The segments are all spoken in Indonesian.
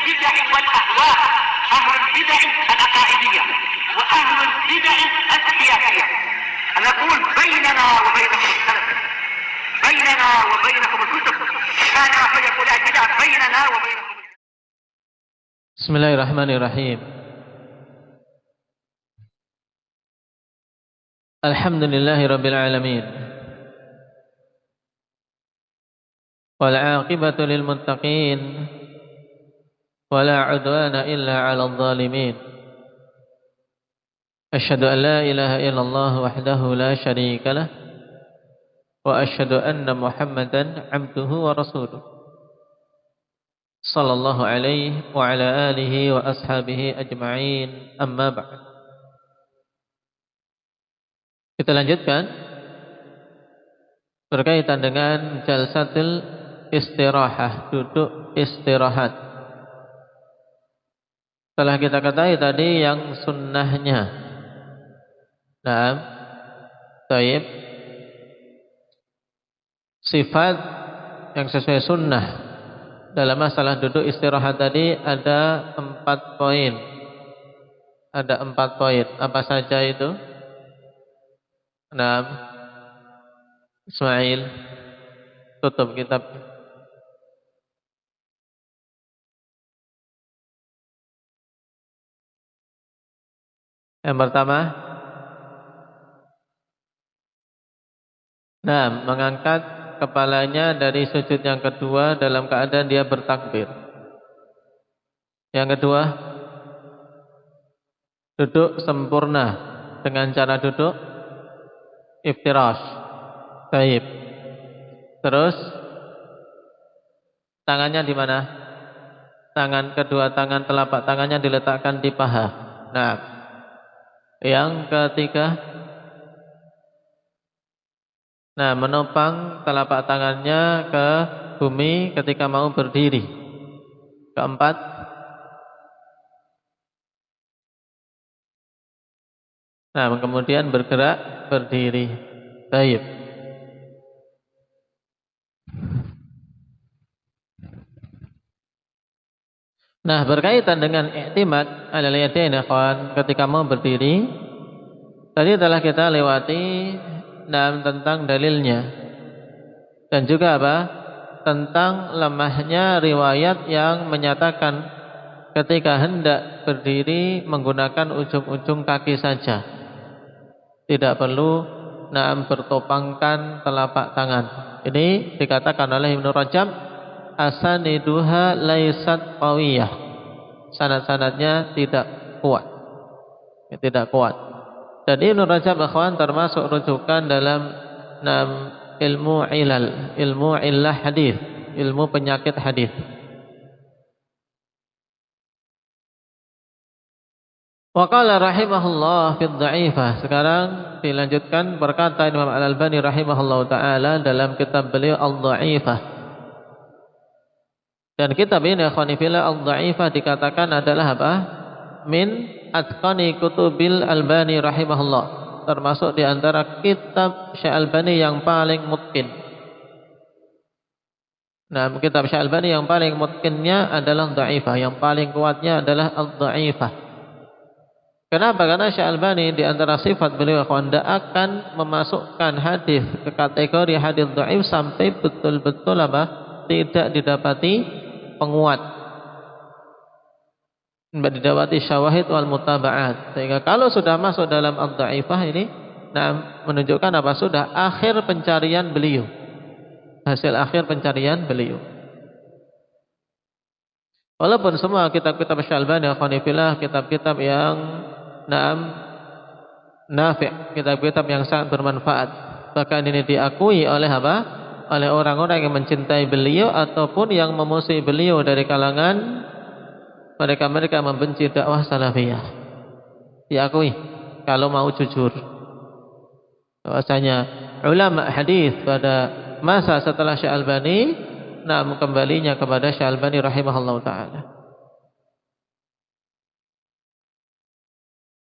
البدع والأهواء، أهل البدع العقائدية وأهل البدع السياسية. نقول بيننا وبينكم السلف، بيننا وبينكم الكتب، كان فيقول البدع بيننا وبينكم. بسم الله الرحمن الرحيم. الحمد لله رب العالمين، والعاقبة للمتقين، ولا عدوان إلا على الظالمين. أشهد أن لا إله إلا الله وحده لا شريك له، وأشهد أن محمدا عبده ورسوله، صلى الله عليه وعلى آله وأصحابه أجمعين. أما بعد. Kita lanjutkan berkaitan dengan jalsatul istirahah, duduk istirahat. Setelah kita ketahui tadi yang sunnahnya. Nah, baik. Sifat yang sesuai sunnah dalam masalah duduk istirahat tadi ada 4 poin. Ada 4 poin. Apa saja itu? Nah, Ismail, tutup kitab. Yang pertama, mengangkat kepalanya dari sujud yang kedua dalam keadaan dia bertakbir. Yang kedua, duduk sempurna dengan cara duduk iftirash. Baik. Terus tangannya di mana? Kedua tangan telapak tangannya diletakkan di paha. Nah, yang ketiga, menopang telapak tangannya ke bumi ketika mau berdiri. Keempat, kemudian bergerak berdiri. Baik. Berkaitan dengan i'timad alal yadain ketika mau berdiri, tadi telah kita lewati tentang dalilnya dan juga tentang lemahnya riwayat yang menyatakan ketika hendak berdiri menggunakan ujung-ujung kaki saja, tidak perlu bertopangkan telapak tangan. Ini dikatakan oleh Ibnu Rajab, asaniduha laisat qawiyah, sanad-sanadnya tidak kuat. Dan Ibnu Rajab akhwan termasuk rujukan dalam ilmu illah hadis, ilmu penyakit hadis. Wa qala rahimahullah fi dha'ifah. Sekarang dilanjutkan berkata Imam Al-Albani rahimahullah taala dalam kitab beliau Al-Dha'ifah. Dan kitab ini akhwani fillah Al-Dha'ifah dikatakan adalah min atqani kutubil Albani rahimahullah, termasuk di antara kitab Syekh Albani yang paling mutqin. Kitab Syekh Albani yang paling mutqinnya adalah Dha'ifah, yang paling kuatnya adalah Al-Dha'ifah. Kenapa? Karena Syekh Albani di antara sifat beliau tidak akan memasukkan hadis ke kategori hadis dhaif sampai betul-betul tidak didapati penguat, tidak didapati syawahid wal mutaba'at. Sehingga kalau sudah masuk dalam ad-dhaifah ini, menunjukkan sudah akhir pencarian beliau, hasil akhir pencarian beliau. Walaupun semua kitab-kitab Syekh Albani kitab-kitab yang nafi', kitab-kitab yang sangat bermanfaat, bahkan ini diakui oleh oleh orang-orang yang mencintai beliau ataupun yang memusuhi beliau dari kalangan mereka membenci dakwah salafiyah. Diakui kalau mau jujur bahwasanya ulama hadis pada masa setelah Syekh Albani kembalinya kepada Syekh Albani rahimahullahu taala.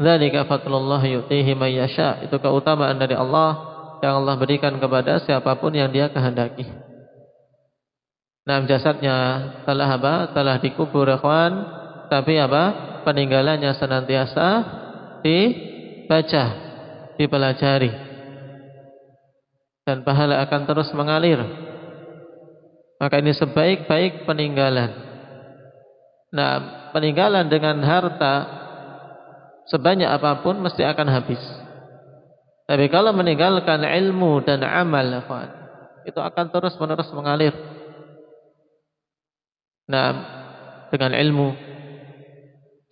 Dzalika fadlullah yu'tihi may yasha. Itu keutamaan dari Allah yang Allah berikan kepada siapapun yang Dia kehendaki. Nah, jasadnya telah apa? Telah dikubur ikhwan, tapi apa? Peninggalannya senantiasa dibaca, dipelajari, dan pahala akan terus mengalir. Maka ini sebaik-baik peninggalan. Nah, peninggalan dengan harta sebanyak apapun mesti akan habis. Tapi kalau meninggalkan ilmu dan amal, ikhwan, itu akan terus-menerus mengalir. Nah, dengan ilmu,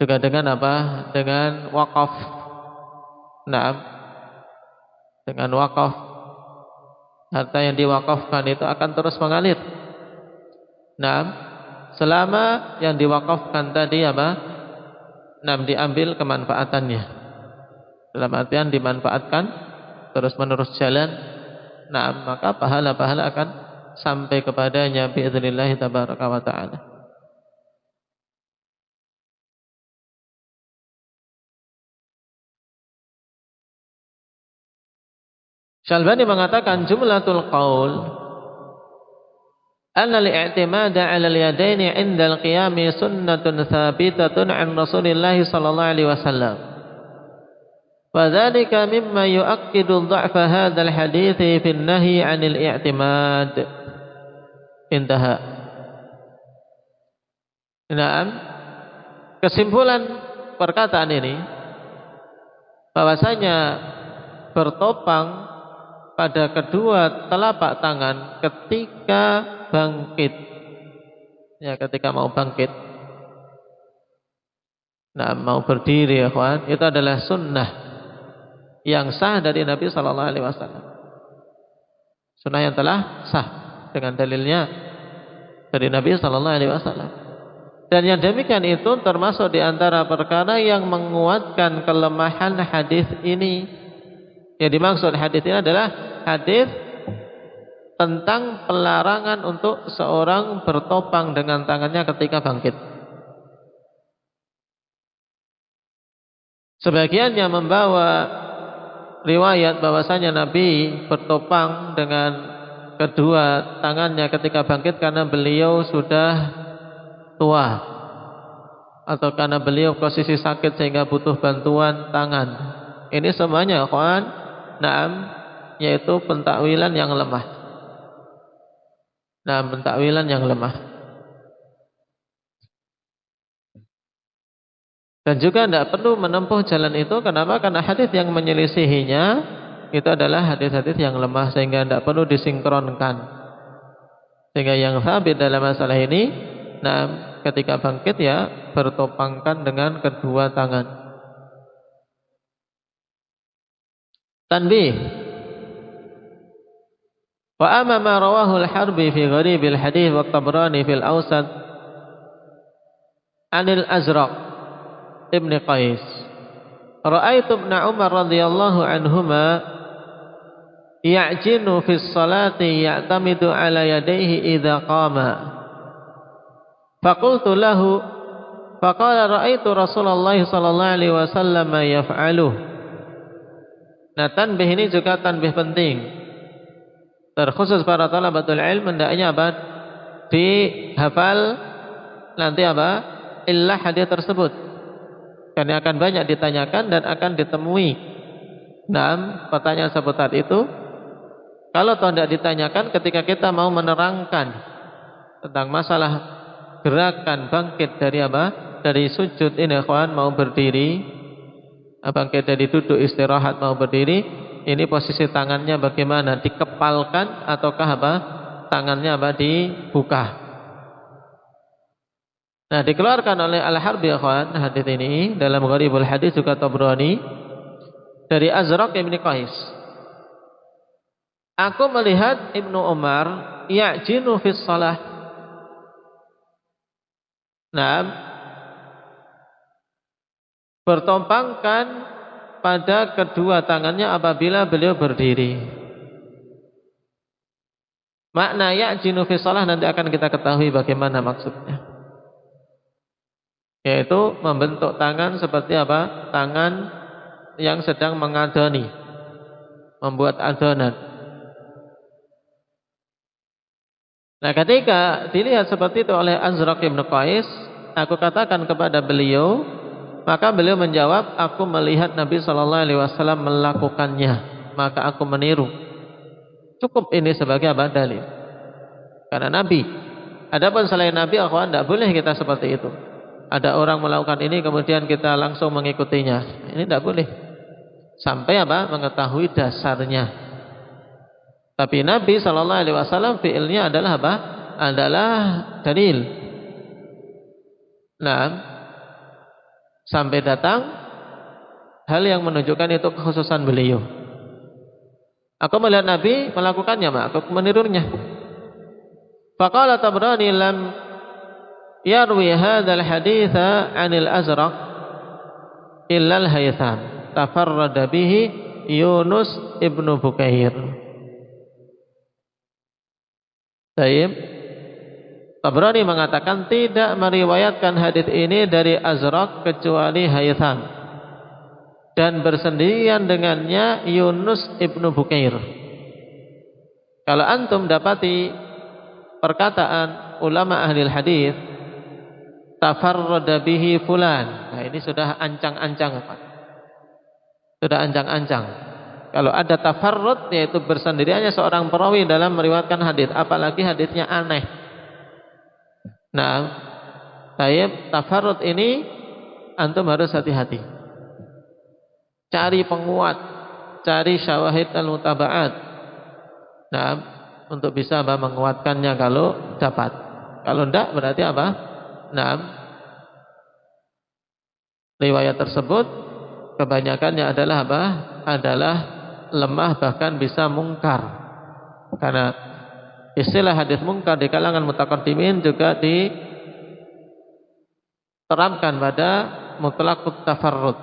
juga dengan apa? Dengan wakaf. Nah, dengan wakaf, harta yang diwakafkan itu akan terus mengalir. Nah, selama yang diwakafkan tadi apa? Nah, diambil kemanfaatannya. Dalam artian dimanfaatkan terus-menerus jalan. Nah, maka pahala-pahala akan sampai kepadanya biiznillah tabaraka wa taala. Syalbani mengatakan jumlatul qaul anna al-i'timada 'ala al-yadaini 'inda al-qiyami sunnatun thabitatun 'an Rasulillah sallallahu alaihi wasallam. Wa dzalika mimma yu'akkidu dha'fa hadzal hadits fi an-nahy 'anil i'timad. Intaha. Naam. Kesimpulan perkataan ini bahwasanya bertopang pada kedua telapak tangan ketika bangkit, ya, ketika mau bangkit, nah, mau berdiri, ya kawan, itu adalah sunnah yang sah dari Nabi Sallallahu Alaihi Wasallam. Sunnah yang telah sah dengan dalilnya dari Nabi Sallallahu Alaihi Wasallam. Dan yang demikian itu termasuk di antara perkara yang menguatkan kelemahan hadis ini. Yang dimaksud hadis ini adalah hadis tentang pelarangan untuk seorang bertopang dengan tangannya ketika bangkit. Sebagiannya membawa riwayat bahwasanya Nabi bertopang dengan kedua tangannya ketika bangkit karena beliau sudah tua, atau karena beliau posisi sakit sehingga butuh bantuan tangan. Ini semuanya, kawan, naam, yaitu pentakwilan yang lemah. Nah, pentakwilan yang lemah. Dan juga tidak perlu menempuh jalan itu. Kenapa? Karena hadis yang menyelisihinya itu adalah hadis-hadis yang lemah, sehingga tidak perlu disinkronkan. Sehingga yang sabit dalam masalah ini, nah, ketika bangkit ya bertopangkan dengan kedua tangan. Tanbih. Wa amma ma rawahu al-Harbi fi gharib al-hadith wa Tabrani fi al-Awsat anil Azraq ibn Qais. Ra'aitu ibn Umar radhiyallahu anhuma ya'jinu fi as-salati ya'tamidu ala yadayhi idza qama. Faqultu lahu faqala ra'aitu Rasulullah sallallahu alaihi wasallam yaf'aluhu. Nah, tanbih ini juga tanbih penting. Terkhusus para talabatul ilm hendaknya apa? Dihafal nanti apa? Illah hadis tersebut. Karena akan banyak ditanyakan dan akan ditemui. Nah, pertanyaan seputar itu kalau tidak ditanyakan ketika kita mau menerangkan tentang masalah gerakan bangkit dari apa? Dari sujud ini, kawan, mau berdiri, bangkit dari duduk istirahat mau berdiri, ini posisi tangannya bagaimana? Dikepalkan ataukah apa? Tangannya apa? Dibuka. Nah, dikeluarkan oleh Al-Harbi, kawan, hadis ini dalam Gharibul Hadis juga Tabrani dari Azraq ibn Qais. Aku melihat Ibnu Umar ya'jinu fis shalah. Nah, bertompangkan pada kedua tangannya apabila beliau berdiri. Makna ya'jinu fi shalah nanti akan kita ketahui bagaimana maksudnya. Yaitu membentuk tangan seperti apa? Tangan yang sedang mengadoni, membuat adonan. Nah, ketika dilihat seperti itu oleh Azraq bin Qais, aku katakan kepada beliau, maka beliau menjawab, aku melihat Nabi sallallahu alaihi wasallam melakukannya, maka aku meniru. Cukup ini sebagai apa? Dalil. Karena Nabi. Adapun selain Nabi, akhwan, tidak boleh kita seperti itu. Ada orang melakukan ini kemudian kita langsung mengikutinya. Ini tidak boleh. Sampai apa? Mengetahui dasarnya. Tapi Nabi sallallahu alaihi wasallam fi'ilnya adalah apa? Adalah dalil. Nah, sampai datang hal yang menunjukkan itu kekhususan beliau. Aku melihat Nabi melakukannya, maka aku menirunya. Faqala Tabrani lam yarwi hadzal haditsa 'anil Azraq illa al-Haytham tafarrada bihi Yunus ibnu Bukair. Taib. Tabrani mengatakan tidak meriwayatkan hadis ini dari Azraq kecuali Haytham, dan bersendirian dengannya Yunus ibnu Bukair. Kalau antum dapati perkataan ulama ahli hadis tafarrada bihi fulan, nah ini sudah ancang-ancang, Pak. Sudah ancang-ancang. Kalau ada tafarrud, yaitu bersendiriannya seorang perawi dalam meriwayatkan hadis, apalagi hadisnya aneh. Nah, tafarrud ini antum harus hati-hati. Cari penguat, cari syawahid dan mutaba'at. Nah, untuk bisa menguatkannya kalau dapat. Kalau tidak berarti apa? Nah, riwayat tersebut kebanyakannya adalah apa? Adalah lemah, bahkan bisa mungkar. Karena istilah hadis mungkar di kalangan mutaqaddimin juga diterapkan pada mutlaqut tafarrud,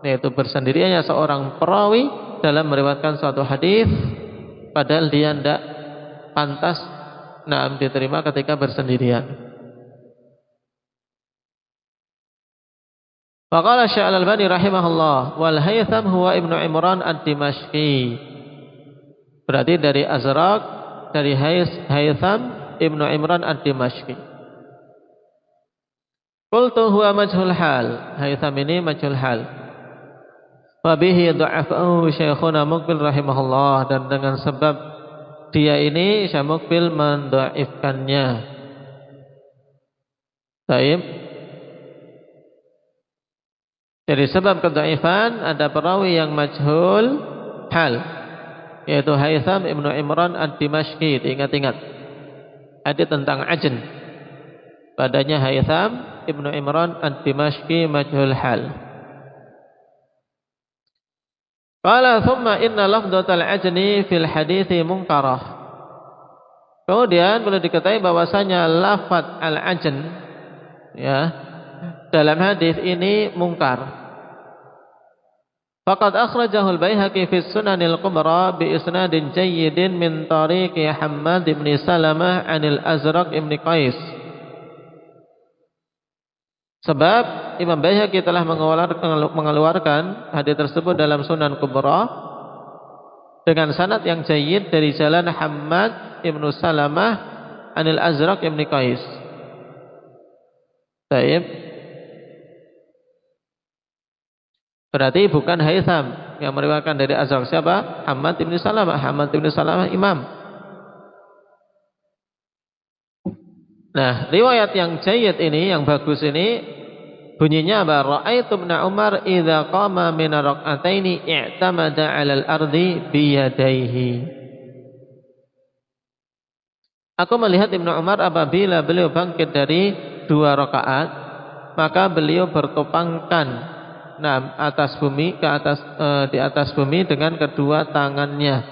yaitu bersendiriannya seorang perawi dalam meriwayatkan suatu hadis padahal dia tidak pantas diterima ketika bersendirian. Faqala Syekh Al-Albani rahimahullah, wal Haytham huwa Ibnu Imran ad-Dimashqi. Berarti dari Azraq, dari Haytham Ibnu Imran ad-Dimashqi. Qultu huwa majhul hal. Haytham ini majhul hal. Wa bihi dha'afahu Syekhuna Muqbil rahimahullah, dan dengan sebab dia ini Syekh Muqbil mendhaifkannya. Baik. Dari sebab kedhaifan ada perawi yang majhul hal, yaitu Haytham Ibnu Imran ad-Dimashqi. Ingat-ingat hadis tentang ajn, padanya Haytham Ibnu Imran ad-Dimashqi majhul hal. Qala thumma inna lafdhatal ajni fil hadithi munkarah. Kemudian perlu diketahui bahwasanya lafaz al-ajn dalam hadis ini mungkar. Faqad akhrajahu al-Baihaqi fi Sunanil Kubra bi isnadin jayyidin min tariqi Hammad bin Salamah 'anil Azraq bin Qais. Sebab Imam Baihaqi telah mengeluarkan hadis tersebut dalam Sunan Kubra dengan sanad yang jayyid dari jalan Hammad bin Salamah 'anil Azraq bin Qais. Baik. Berarti bukan Haytham yang meriwayatkan dari Azraq. Siapa? Hammad bin Salamah. Hammad bin Salamah imam. Nah, riwayat yang jayyid ini, yang bagus ini, bunyinya apa? Ra'aitu Ibnu Umar idza qama min rak'ataini i'tamada 'alal ardi bi yadayhi. Aku melihat Ibnu Umar apabila beliau bangkit dari 2 rakaat, maka beliau bertopangkan atas bumi di atas bumi dengan kedua tangannya.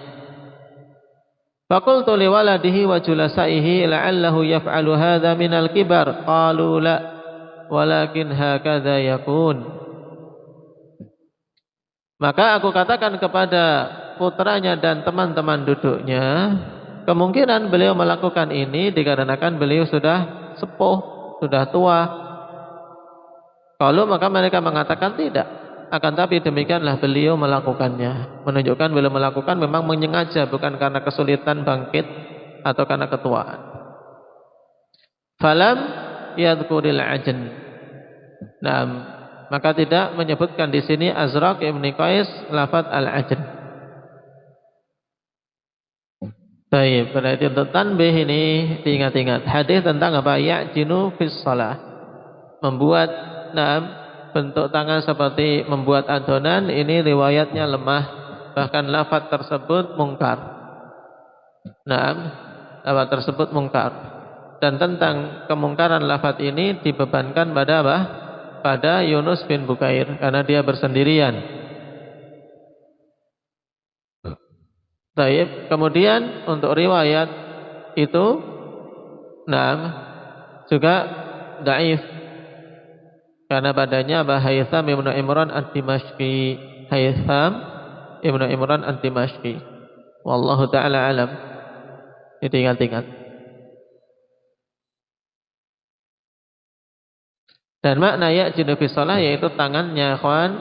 Faqultu li waladihi wa julasaihi la'allahu yaf'alu hadza minal kibar. Qalu la walakin hakadha yakun. Maka aku katakan kepada putranya dan teman-teman duduknya, kemungkinan beliau melakukan ini dikarenakan beliau sudah sepuh, sudah tua. Kalau maka mereka mengatakan tidak, akan tapi demikianlah beliau melakukannya, menunjukkan beliau melakukan memang menyengaja, bukan karena kesulitan bangkit atau karena ketuaan. falam yadhkuril ajn. Nah, maka tidak menyebutkan di sini Azraq ibn Qais lafaz al-ajn. Baik, berarti untuk tanbih ini diingat-ingat. Hadis tentang apa? Ya'jinu fis shalah. Membuat bentuk tangan seperti membuat adonan, ini riwayatnya lemah, bahkan lafaz tersebut mungkar. Lafaz tersebut mungkar. Dan tentang kemungkaran lafaz ini dibebankan pada apa? Pada Yunus bin Bukair, karena dia bersendirian. Baik, kemudian untuk riwayat itu juga dhaif, karena padanya Haytham ibnu Imran ad-Dimashqi. Haytham ibnu Imran ad-Dimashqi. Wallahu ta'ala alam. Itu ingat-ingat. Dan makna ya'jinu fi shalah yaitu tangannya ikhwan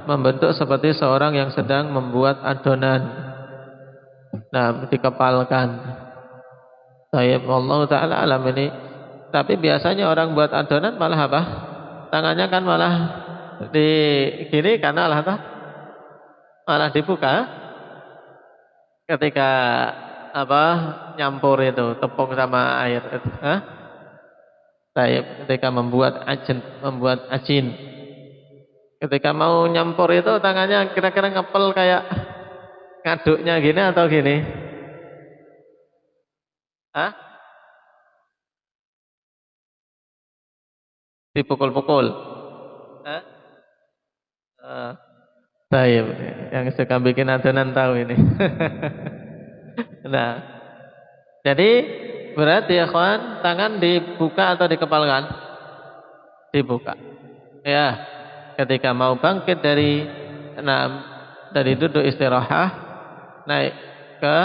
membentuk seperti seorang yang sedang membuat adonan. Dikepalkan. Baik, wallahu ta'ala alam ini. Tapi biasanya orang buat adonan malah apa? Tangannya kan malah di kiri karena malah dibuka ketika nyampur itu tepung sama air. Ketika membuat ajin. Ketika mau nyampur itu tangannya kira-kira ngepel kayak ngaduknya gini atau gini? Dipukul-pukul. Baik, yang suka bikin adonan tahu ini. Nah, jadi berarti ya kawan, tangan dibuka atau dikepalkan? Dibuka. Ya, ketika mau bangkit dari duduk istirahat, naik ke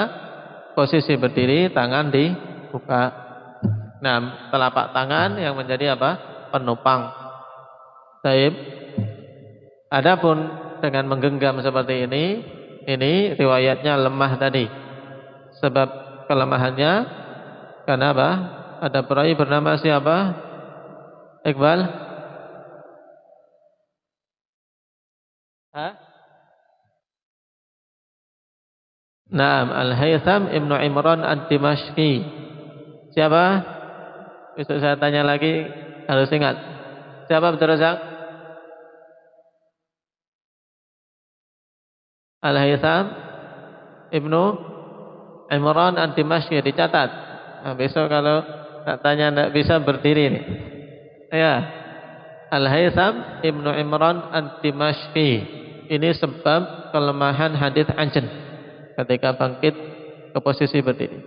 posisi berdiri, tangan dibuka. Telapak tangan yang menjadi apa? Penopang. Baik. Adapun dengan menggenggam seperti ini riwayatnya lemah tadi. Sebab kelemahannya karena apa? Ada perawi bernama siapa? Iqbal? Al-Haytham ibnu Imran ad-Dimashqi. Siapa? Besok saya tanya lagi, harus ingat. Siapa Abdul Razak? Al-Haytham ibnu Imran ad-Dimashqi, dicatat. Besok kalau tak tanya tidak bisa berdiri nih. Ya. Al-Haytham ibnu Imran ad-Dimashqi. Ini sebab kelemahan hadis ajn ketika bangkit ke posisi berdiri.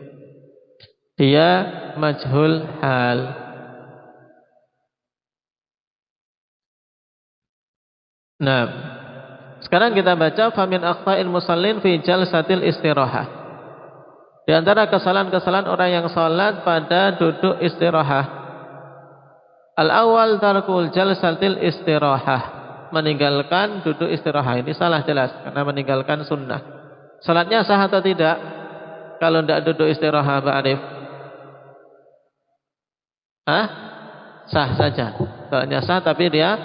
Dia majhul hal. Sekarang kita baca famin akhta'il musallin fi jalsatil istirahah. Di antara kesalahan-kesalahan orang yang salat pada duduk istirahat. Al-awwal tarkul jalsatil istirahah, meninggalkan duduk istirahat. Ini salah jelas karena meninggalkan sunnah. Salatnya sah atau tidak kalau tidak duduk istirahat, Pak Arif? Sah saja. Salatnya sah tapi dia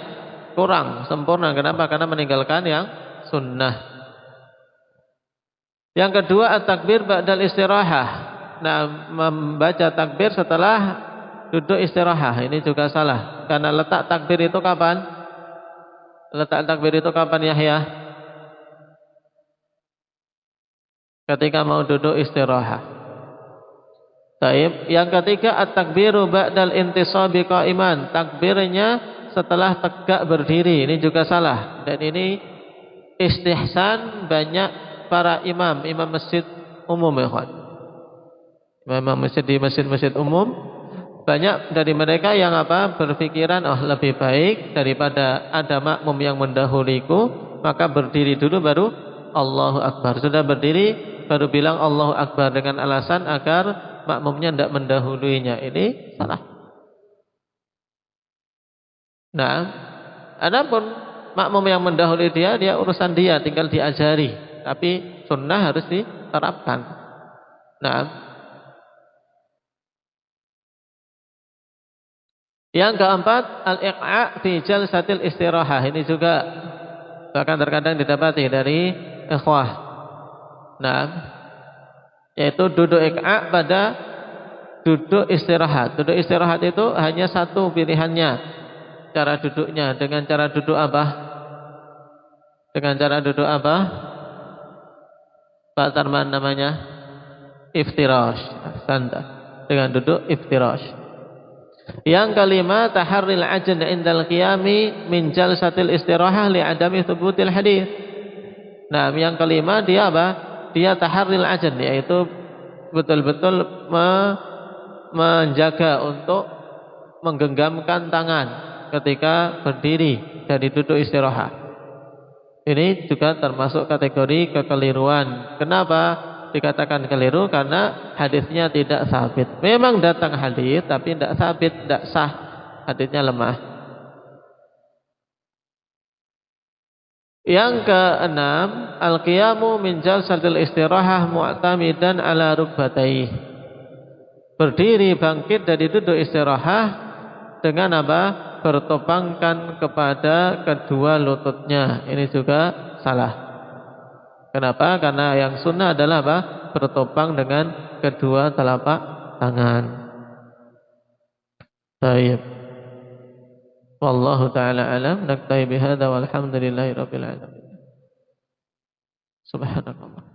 kurang sempurna. Kenapa? Karena meninggalkan yang sunnah. Yang kedua, at-takbir ba'dal istirahah. Membaca takbir setelah duduk istirahat ini juga salah. Karena letak takbir itu kapan? Letak takbir itu kapan, Yahya? Ketika mau duduk istirahat. Baik. Yang ketiga, at-takbiru ba'dal intisabi qa'iman. Takbirnya setelah tegak berdiri, ini juga salah. Dan ini istihsan banyak para imam masjid umum, ya kawan. Imam masjid di masjid-masjid umum, banyak dari mereka yang berpikiran lebih baik daripada ada makmum yang mendahuliku, maka berdiri dulu baru Allahu Akbar. Sudah berdiri baru bilang Allahu Akbar dengan alasan agar makmumnya tidak mendahuluinya. Ini salah. Adapun makmum yang mendahului dia urusan dia, tinggal diajari. Tapi sunnah harus diterapkan. Yang keempat, al-iqa' fi jalsatil istirahah. Ini juga bahkan terkadang didapati dari ikhwah. Nah, yaitu duduk iqa' pada duduk istirahat. Duduk istirahat itu hanya satu pilihannya. Cara duduknya dengan cara duduk apa? Dengan cara duduk apa? Pak Tarman namanya iftirash. Santa. Dengan duduk iftirash. Yang kelima, taharril ajn indal qiyami min jalsatil istirahah li adami thubutil hadis. Nah, yang kelima dia apa? Dia taharril ajn, yaitu betul-betul menjaga untuk menggenggamkan tangan ketika berdiri dari duduk istirahat. Ini juga termasuk kategori kekeliruan. Kenapa dikatakan keliru? Karena hadisnya tidak sabit. Memang datang hadis tapi tidak sabit, tidak sah. Hadisnya lemah. Yang keenam, al-qiyamu min jalsatil istirahah mu'tamidan ala rukbatayhi. Berdiri bangkit dari duduk istirahat dengan apa? Bertopangkan kepada kedua lututnya. Ini juga salah. Kenapa? Karena yang sunnah adalah apa? Bertopang dengan kedua telapak tangan. Baik. Wallahu ta'ala alam. Naktahi bihadza walhamdulillahi rabbil alamin. Subhanallah.